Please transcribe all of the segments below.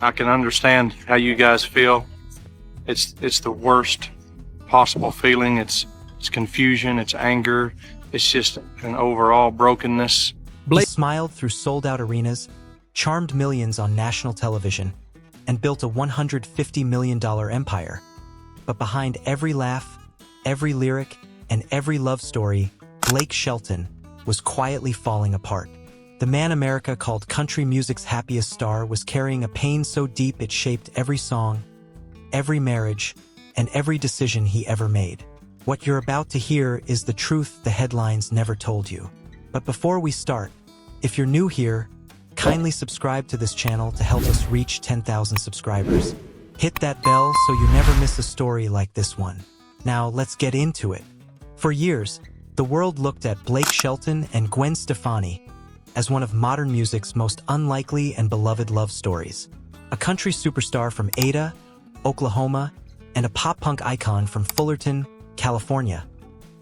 I can understand how you guys feel. It's the worst possible feeling. It's confusion, it's anger, it's just an overall brokenness. Blake smiled through sold-out arenas, charmed millions on national television, and built a $150 million empire. But behind every laugh, every lyric, and every love story, Blake Shelton was quietly falling apart. The man America called country music's happiest star was carrying a pain so deep it shaped every song, every marriage, and every decision he ever made. What you're about to hear is the truth the headlines never told you. But before we start, if you're new here, kindly subscribe to this channel to help us reach 10,000 subscribers. Hit that bell so you never miss a story like this one. Now let's get into it. For years, the world looked at Blake Shelton and Gwen Stefani as one of modern music's most unlikely and beloved love stories. A country superstar from Ada, Oklahoma, and a pop-punk icon from Fullerton, California.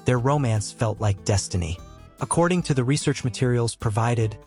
Their romance felt like destiny. According to the research materials provided,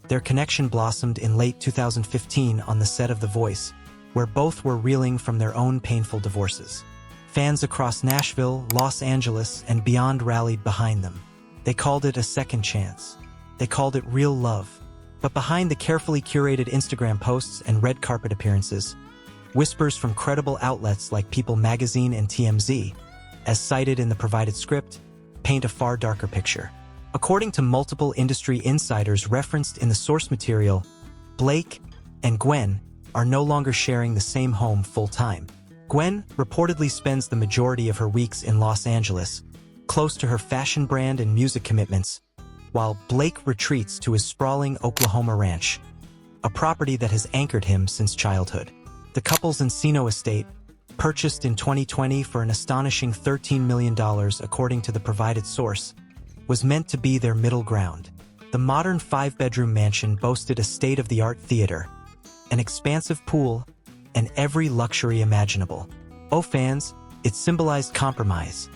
their connection blossomed in late 2015 on the set of The Voice, where both were reeling from their own painful divorces. Fans across Nashville, Los Angeles, and beyond rallied behind them. They called it a second chance. They called it real love. But behind the carefully curated Instagram posts and red carpet appearances, whispers from credible outlets like People magazine and TMZ, as cited in the provided script, paint a far darker picture. According to multiple industry insiders referenced in the source material, Blake and Gwen are no longer sharing the same home full-time. Gwen reportedly spends the majority of her weeks in Los Angeles, close to her fashion brand and music commitments, while Blake retreats to his sprawling Oklahoma ranch, a property that has anchored him since childhood. The couple's Encino estate, purchased in 2020 for an astonishing $13 million according to the provided source, was meant to be their middle ground. The modern 5-bedroom mansion boasted a state-of-the-art theater, an expansive pool, and every luxury imaginable. Oh fans, it symbolized compromise,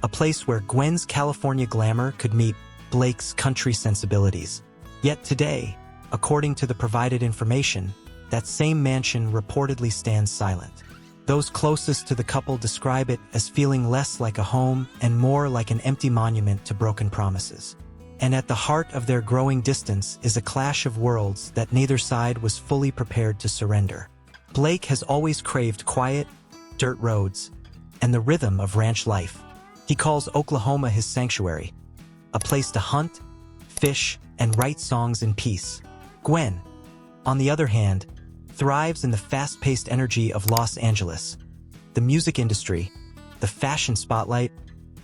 a place where Gwen's California glamour could meet Blake's country sensibilities. Yet today, according to the provided information, that same mansion reportedly stands silent. Those closest to the couple describe it as feeling less like a home and more like an empty monument to broken promises. And at the heart of their growing distance is a clash of worlds that neither side was fully prepared to surrender. Blake has always craved quiet, dirt roads, and the rhythm of ranch life. He calls Oklahoma his sanctuary, a place to hunt, fish, and write songs in peace. Gwen, on the other hand, thrives in the fast-paced energy of Los Angeles. The music industry, the fashion spotlight,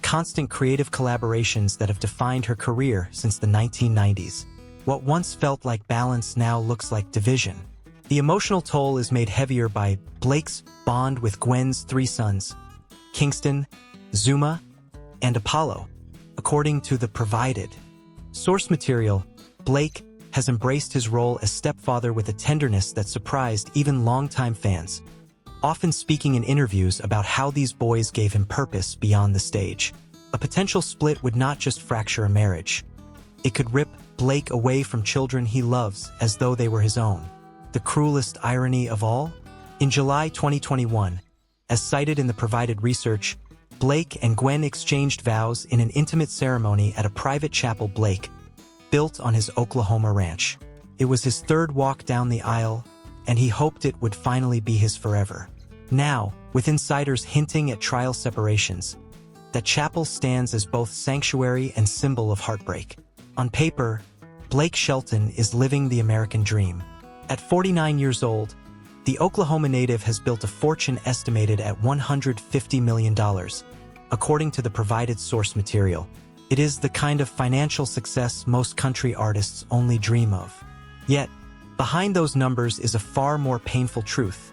constant creative collaborations that have defined her career since the 1990s. What once felt like balance now looks like division. The emotional toll is made heavier by Blake's bond with Gwen's 3 sons, Kingston, Zuma, and Apollo. According to the provided source material, Blake has embraced his role as stepfather with a tenderness that surprised even longtime fans, often speaking in interviews about how these boys gave him purpose beyond the stage. A potential split would not just fracture a marriage. It could rip Blake away from children he loves as though they were his own. The cruelest irony of all? In July 2021, as cited in the provided research, Blake and Gwen exchanged vows in an intimate ceremony at a private chapel Blake built on his Oklahoma ranch. It was his 3rd walk down the aisle, and he hoped it would finally be his forever. Now, with insiders hinting at trial separations, that chapel stands as both sanctuary and symbol of heartbreak. On paper, Blake Shelton is living the American dream. At 49 years old, the Oklahoma native has built a fortune estimated at $150 million, according to the provided source material. It is the kind of financial success most country artists only dream of. Yet, behind those numbers is a far more painful truth.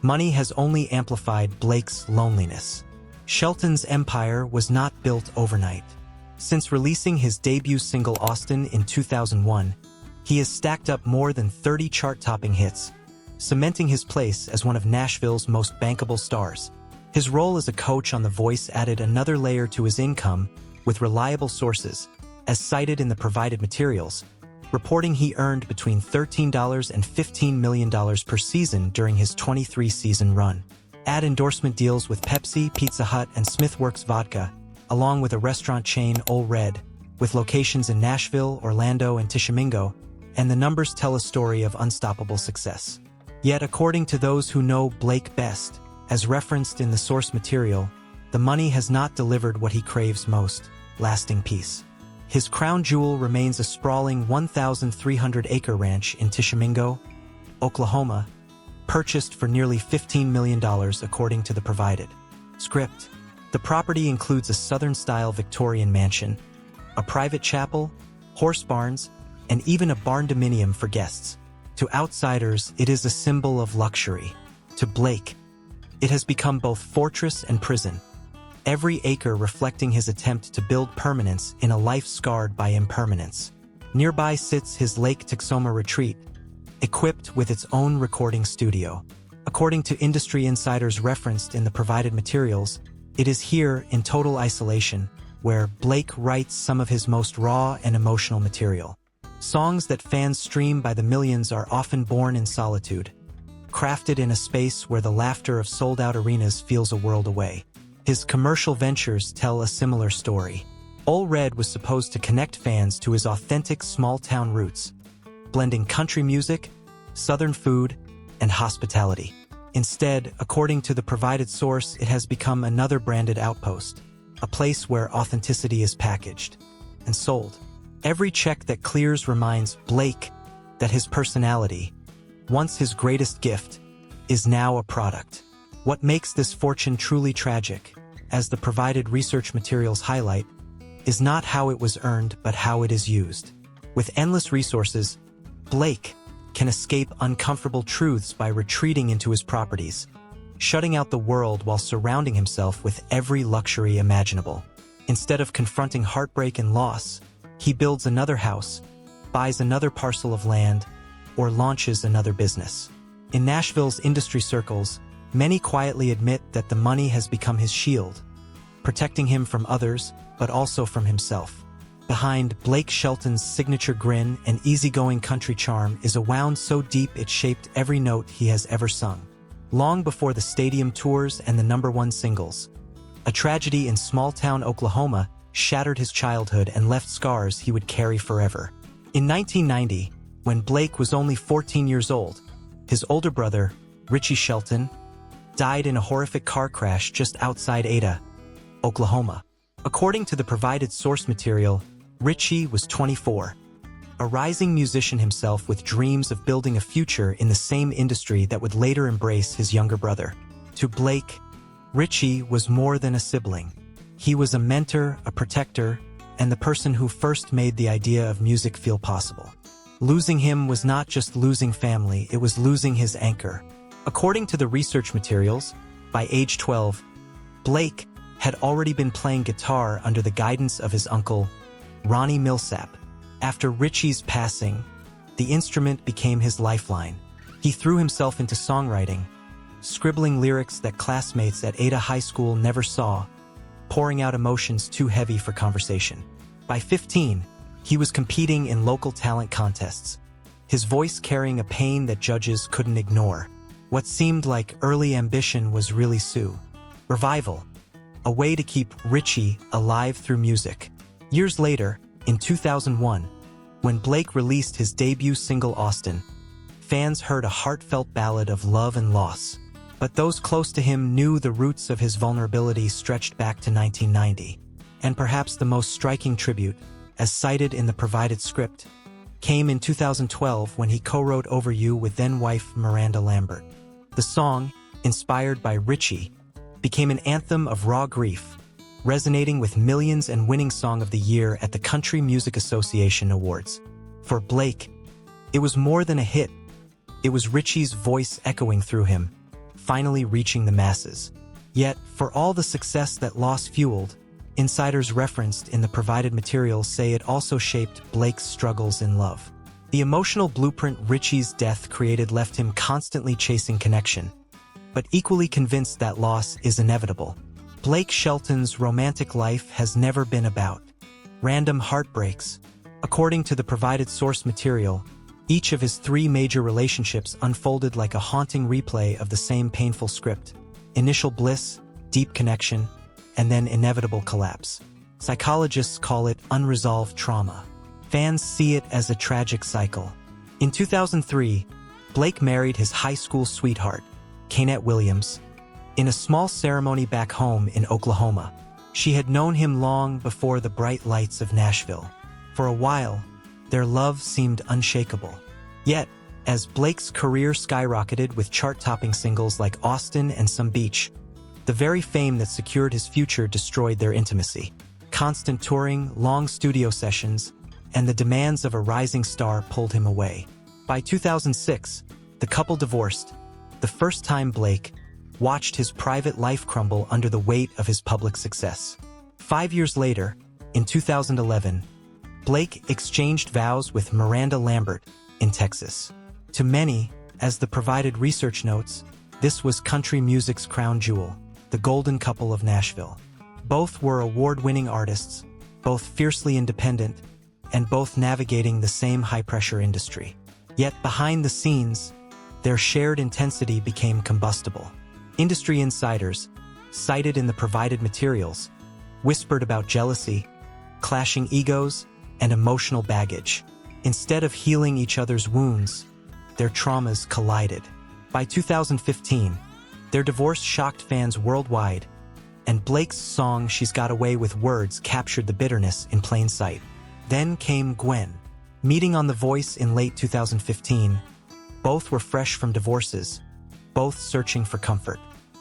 Money has only amplified Blake's loneliness. Shelton's empire was not built overnight. Since releasing his debut single Austin in 2001, he has stacked up more than 30 chart-topping hits, cementing his place as one of Nashville's most bankable stars. His role as a coach on The Voice added another layer to his income with reliable sources. As cited in the provided materials, reporting he earned between $13 and $15 million per season during his 23-season run. Ad endorsement deals with Pepsi, Pizza Hut, and Smithworks Vodka, along with a restaurant chain, Ole Red, with locations in Nashville, Orlando, and Tishomingo, and the numbers tell a story of unstoppable success. Yet, according to those who know Blake best, as referenced in the source material, the money has not delivered what he craves most: lasting peace. His crown jewel remains a sprawling 1,300-acre ranch in Tishomingo, Oklahoma, purchased for nearly $15 million according to the provided script. The property includes a Southern-style Victorian mansion, a private chapel, horse barns, and even a barn-dominium for guests. To outsiders, it is a symbol of luxury. To Blake, it has become both fortress and prison, every acre reflecting his attempt to build permanence in a life scarred by impermanence. Nearby sits his Lake Texoma retreat, equipped with its own recording studio. According to industry insiders referenced in the provided materials, it is here, in total isolation, where Blake writes some of his most raw and emotional material. Songs that fans stream by the millions are often born in solitude, crafted in a space where the laughter of sold-out arenas feels a world away. His commercial ventures tell a similar story. Ole Red was supposed to connect fans to his authentic small-town roots, blending country music, southern food, and hospitality. Instead, according to the provided source, it has become another branded outpost, a place where authenticity is packaged and sold. Every check that clears reminds Blake that his personality, once his greatest gift, is now a product. What makes this fortune truly tragic, as the provided research materials highlight, is not how it was earned but how it is used. With endless resources, Blake can escape uncomfortable truths by retreating into his properties, shutting out the world while surrounding himself with every luxury imaginable. Instead of confronting heartbreak and loss, he builds another house, buys another parcel of land, or launches another business. In Nashville's industry circles, many quietly admit that the money has become his shield, protecting him from others, but also from himself. Behind Blake Shelton's signature grin and easygoing country charm is a wound so deep it shaped every note he has ever sung. Long before the stadium tours and the #1 singles, a tragedy in small-town Oklahoma shattered his childhood and left scars he would carry forever. In 1990, when Blake was only 14 years old, his older brother, Richie Shelton, died in a horrific car crash just outside Ada, Oklahoma. According to the provided source material, Richie was 24, a rising musician himself with dreams of building a future in the same industry that would later embrace his younger brother. To Blake, Richie was more than a sibling. He was a mentor, a protector, and the person who first made the idea of music feel possible. Losing him was not just losing family, it was losing his anchor. According to the research materials, by age 12, Blake had already been playing guitar under the guidance of his uncle, Ronnie Millsap. After Richie's passing, the instrument became his lifeline. He threw himself into songwriting, scribbling lyrics that classmates at Ada High School never saw, pouring out emotions too heavy for conversation. By 15, he was competing in local talent contests, his voice carrying a pain that judges couldn't ignore. What seemed like early ambition was really revival, a way to keep Richie alive through music. Years later, in 2001, when Blake released his debut single Austin, fans heard a heartfelt ballad of love and loss. But those close to him knew the roots of his vulnerability stretched back to 1990. And perhaps the most striking tribute, as cited in the provided script, came in 2012 when he co-wrote Over You with then-wife Miranda Lambert. The song, inspired by Richie, became an anthem of raw grief, resonating with millions and winning Song of the Year at the Country Music Association Awards. For Blake, it was more than a hit. It was Richie's voice echoing through him, finally reaching the masses. Yet, for all the success that loss fueled, insiders referenced in the provided materials say it also shaped Blake's struggles in love. The emotional blueprint Richie's death created left him constantly chasing connection, but equally convinced that loss is inevitable. Blake Shelton's romantic life has never been about random heartbreaks, According to the provided source material, each of his 3 major relationships unfolded like a haunting replay of the same painful script: initial bliss, deep connection, and then inevitable collapse. Psychologists call it unresolved trauma. Fans see it as a tragic cycle. In 2003, Blake married his high school sweetheart, Kaynette Williams, in a small ceremony back home in Oklahoma. She had known him long before the bright lights of Nashville. For a while, their love seemed unshakable. Yet, as Blake's career skyrocketed with chart-topping singles like Austin and Some Beach, the very fame that secured his future destroyed their intimacy. Constant touring, long studio sessions, and the demands of a rising star pulled him away. By 2006, the couple divorced, the first time Blake watched his private life crumble under the weight of his public success. 5 years later, in 2011, Blake exchanged vows with Miranda Lambert in Texas. To many, as the provided research notes, this was country music's crown jewel, the golden couple of Nashville. Both were award-winning artists, both fiercely independent, and both navigating the same high-pressure industry. Yet behind the scenes, their shared intensity became combustible. Industry insiders, cited in the provided materials, whispered about jealousy, clashing egos, and emotional baggage. Instead of healing each other's wounds, their traumas collided. By 2015, their divorce shocked fans worldwide, and Blake's song She's Got Away with Words captured the bitterness in plain sight. Then came Gwen. Meeting on The Voice in late 2015, both were fresh from divorces, both searching for comfort.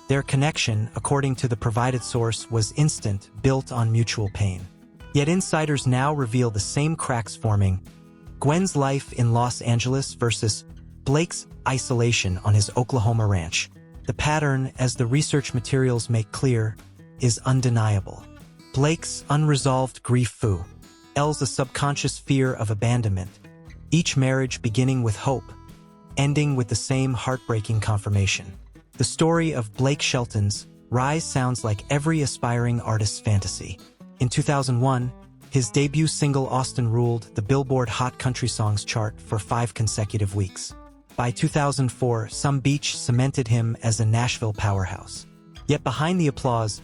Their connection, according to the provided source, was instant, built on mutual pain. Yet insiders now reveal the same cracks forming: Gwen's life in Los Angeles versus Blake's isolation on his Oklahoma ranch. The pattern, as the research materials make clear, is undeniable. Blake's unresolved grief fuels a subconscious fear of abandonment, each marriage beginning with hope, ending with the same heartbreaking confirmation. The story of Blake Shelton's rise sounds like every aspiring artist's fantasy. In 2001, his debut single Austin ruled the Billboard Hot Country Songs chart for 5 consecutive weeks. By 2004, Some Beach cemented him as a Nashville powerhouse. Yet behind the applause,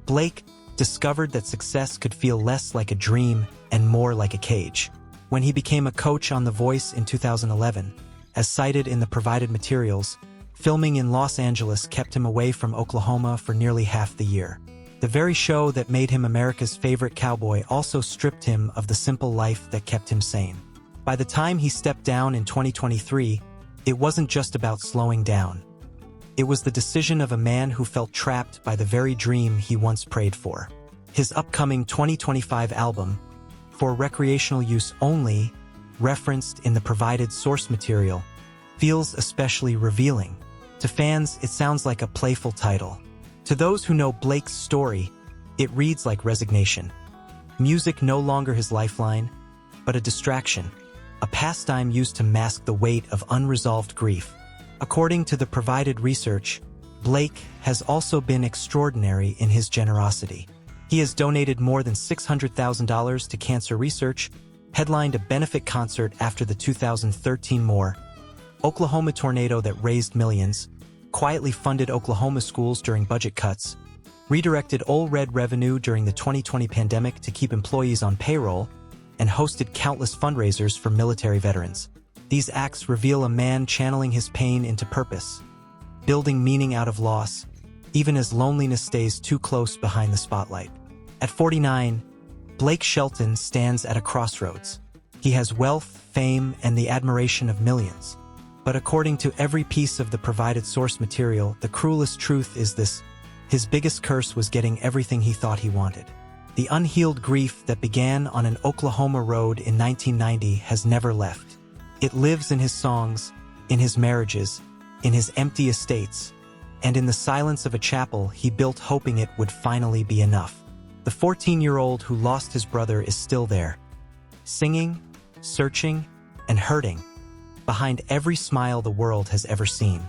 Blake discovered that success could feel less like a dream and more like a cage. When he became a coach on The Voice in 2011, as cited in the provided materials, filming in Los Angeles kept him away from Oklahoma for nearly half the year. The very show that made him America's favorite cowboy also stripped him of the simple life that kept him sane. By the time he stepped down in 2023, it wasn't just about slowing down. It was the decision of a man who felt trapped by the very dream he once prayed for. His upcoming 2025 album, For Recreational Use Only, referenced in the provided source material, feels especially revealing. To fans, it sounds like a playful title. To those who know Blake's story, it reads like resignation. Music no longer his lifeline, but a distraction, a pastime used to mask the weight of unresolved grief. According to the provided research, Blake has also been extraordinary in his generosity. He has donated more than $600,000 to cancer research, headlined a benefit concert after the 2013 Oklahoma tornado that raised millions, quietly funded Oklahoma schools during budget cuts, redirected Ole Red revenue during the 2020 pandemic to keep employees on payroll, and hosted countless fundraisers for military veterans. These acts reveal a man channeling his pain into purpose, building meaning out of loss, even as loneliness stays too close behind the spotlight. At 49, Blake Shelton stands at a crossroads. He has wealth, fame, and the admiration of millions. But according to every piece of the provided source material, the cruelest truth is this: his biggest curse was getting everything he thought he wanted. The unhealed grief that began on an Oklahoma road in 1990 has never left. It lives in his songs, in his marriages, in his empty estates, and in the silence of a chapel he built hoping it would finally be enough. The 14-year-old who lost his brother is still there, singing, searching, and hurting, behind every smile the world has ever seen.